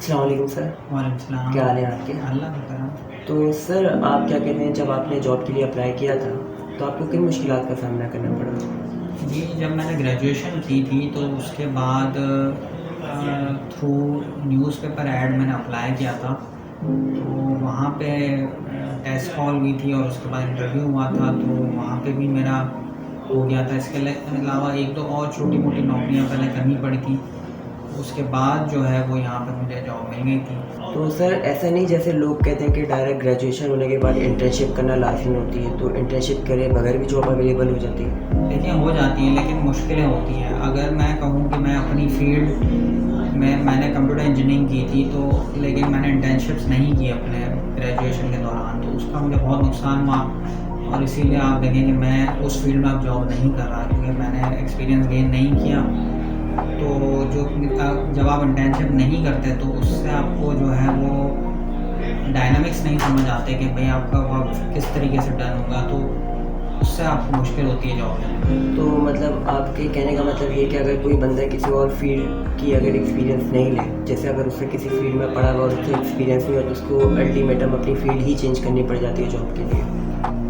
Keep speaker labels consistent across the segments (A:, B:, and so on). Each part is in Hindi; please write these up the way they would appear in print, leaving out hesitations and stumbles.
A: अस्सलाम वालेकुम सर।
B: वालेकुम सलाम।
A: क्या हाल है आपके?
B: अल्लाह का करम।
A: तो सर आप क्या कहते हैं, जब आपने जॉब के लिए अप्लाई किया था तो आपको किन मुश्किलात का सामना करना पड़ा?
B: जी, जब मैंने ग्रेजुएशन की थी तो उसके बाद थ्रू न्यूज़पेपर ऐड मैंने अप्लाई किया था। तो वहाँ पे टेस्ट कॉल हुई थी और उसके बाद इंटरव्यू हुआ था, तो वहाँ पे भी मेरा हो गया था। इसके अलावा 1-2 और छोटी-मोटी नौकरियाँ पहले करनी पड़ी थी। उसके बाद जो है वो यहाँ पे मुझे जॉब मिल गई थी।
A: तो सर ऐसा नहीं, जैसे लोग कहते हैं कि डायरेक्ट ग्रेजुएशन होने के बाद इंटर्नशिप करना लाज़मी होती है, तो इंटर्नशिप करे बगैर भी जॉब अवेलेबल हो जाती है?
B: देखिए, हो जाती हैं लेकिन मुश्किलें होती हैं। अगर मैं कहूँ कि मैं अपनी फ़ील्ड में मैंने कंप्यूटर इंजीनियरिंग की थी, तो लेकिन मैंने इंटर्नशिप्स नहीं की अपने ग्रेजुएशन के दौरान, तो उसका मुझे बहुत नुकसान हुआ और इसीलिए आप देखें कि मैं उस फ़ील्ड में अब जॉब नहीं कर रहा, क्योंकि मैंने एक्सपीरियंस गेन नहीं किया। तो जब आप इंटर्नशिप नहीं करते तो उससे आपको जो है वो डायनामिक्स नहीं समझ आते कि भई आपका वर्क किस तरीके से डन होगा, तो उससे आपको मुश्किल होती है जॉब लेने में।
A: तो मतलब आपके कहने का मतलब ये है कि अगर कोई बंदा किसी और फील्ड की अगर एक्सपीरियंस नहीं ले, जैसे अगर उससे किसी फील्ड में पढ़ा हुआ और उससे एक्सपीरियंस नहीं हुआ, तो उसको अल्टीमेटम अपनी फील्ड ही चेंज करनी पड़ जाती है जॉब के लिए।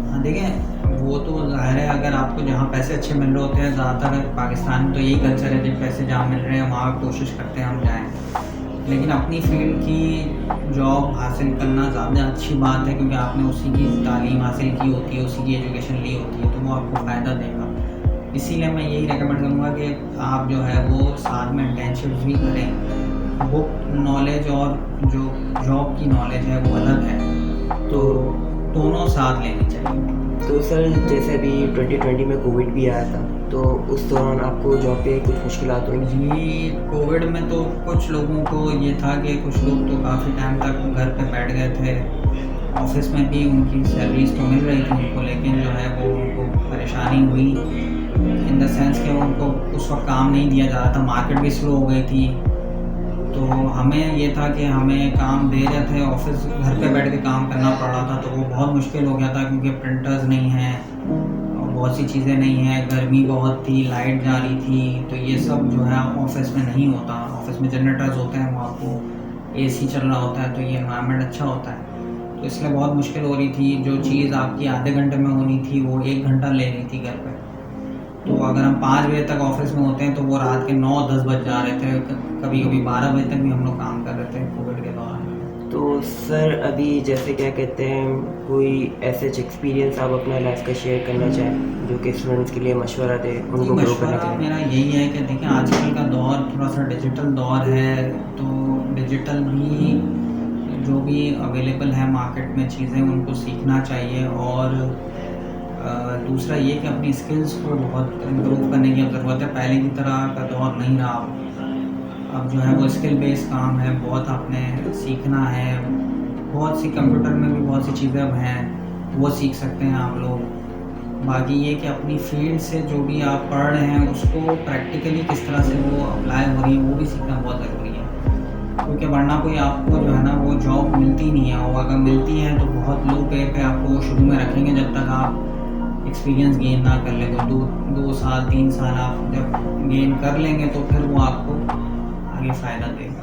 B: हाँ, देखें, वो तो ज़ाहिर है, अगर आपको जहाँ पैसे अच्छे मिल रहे होते हैं, ज़्यादातर पाकिस्तान में तो यही कल्चर है, जब पैसे जहाँ मिल रहे हैं वहाँ कोशिश करते हैं हम जाएँ। लेकिन अपनी फ़ील्ड की जॉब हासिल करना ज़्यादा अच्छी बात है, क्योंकि आपने उसी की तालीम हासिल की होती है, उसी की एजुकेशन ली होती है, तो वो आपको फ़ायदा देगा। इसीलिए मैं यही रेकमेंड करूँगा कि आप जो है वो साथ में इंटर्नशिप्स भी करें। बुक नॉलेज और जो जॉब की नॉलेज है वो अलग है, तो दोनों साथ लेनी चाहिए।
A: तो सर जैसे अभी 2020 में कोविड भी आया था, तो उस दौरान आपको जॉब पे कुछ मुश्किलात हुई?
B: जी, कोविड में तो कुछ लोगों को ये था कि कुछ लोग तो काफ़ी टाइम तक घर पे बैठ गए थे। ऑफ़िस में भी उनकी सैलरीज़ तो मिल रही थी उनको, लेकिन जो है वो उनको परेशानी हुई इन द सेंस कि उनको उस वक़्त काम नहीं दिया जा रहा था, मार्केट भी स्लो हो गई थी। तो हमें ये था कि हमें काम दे रहे थे, ऑफ़िस घर पे बैठ के काम करना पड़ रहा था, तो वो बहुत मुश्किल हो गया था, क्योंकि प्रिंटर्स नहीं हैं और बहुत सी चीज़ें नहीं हैं, गर्मी बहुत थी, लाइट जा रही थी, तो ये सब जो है ऑफ़िस में नहीं होता। ऑफ़िस में जनरेटर्स होते हैं, वो आपको एसी चल रहा होता है, तो ये एनवायरनमेंट अच्छा होता है। तो इसलिए बहुत मुश्किल हो रही थी, जो चीज़ आपकी आधे घंटे में होनी थी वो 1 घंटा ले रही थी घर पे। तो अगर हम 5 बजे तक ऑफ़िस में होते हैं तो वो रात के 9-10 बज जा रहे थे, कभी-कभी 12 बजे तक भी हम लोग काम कर रहे थे कोविड के दौरान।
A: तो सर अभी जैसे क्या कहते हैं, कोई ऐसे एक्सपीरियंस आप अपना लाइफ का शेयर करना चाहें जो कि स्टूडेंट्स के लिए मशवरा दे
B: जी,
A: उनको ग्रो करने
B: मशवरा
A: के लिए?
B: मेरा यही है कि देखिए, आजकल का दौर थोड़ा-सा डिजिटल दौर है, तो डिजिटल भी जो भी अवेलेबल है मार्केट में चीज़ें, उनको सीखना चाहिए। और दूसरा ये कि अपनी स्किल्स को बहुत इम्प्रूव करने की अब ज़रूरत है। पहले की तरह का दौर नहीं रहा अब जो है वो स्किल बेस्ड काम है, बहुत आपने सीखना है। बहुत सी कंप्यूटर में भी बहुत सी चीज़ें अब हैं, वो सीख सकते हैं आप लोग। बाकी ये कि अपनी फ़ील्ड से जो भी आप पढ़ रहे हैं उसको प्रैक्टिकली किस तरह से वो अप्लाई हो रही है, वो भी सीखना बहुत ज़रूरी है। क्योंकि वरना कोई आपको जो है ना वो जॉब मिलती नहीं है, और अगर मिलती है तो बहुत लो पे आपको शुरू में रखेंगे, जब तक आप एक्सपीरियंस गेन ना कर लें। तो 2 साल 3 साल आप जब गेन कर लेंगे तो फिर वो आपको आगे फ़ायदा देगा।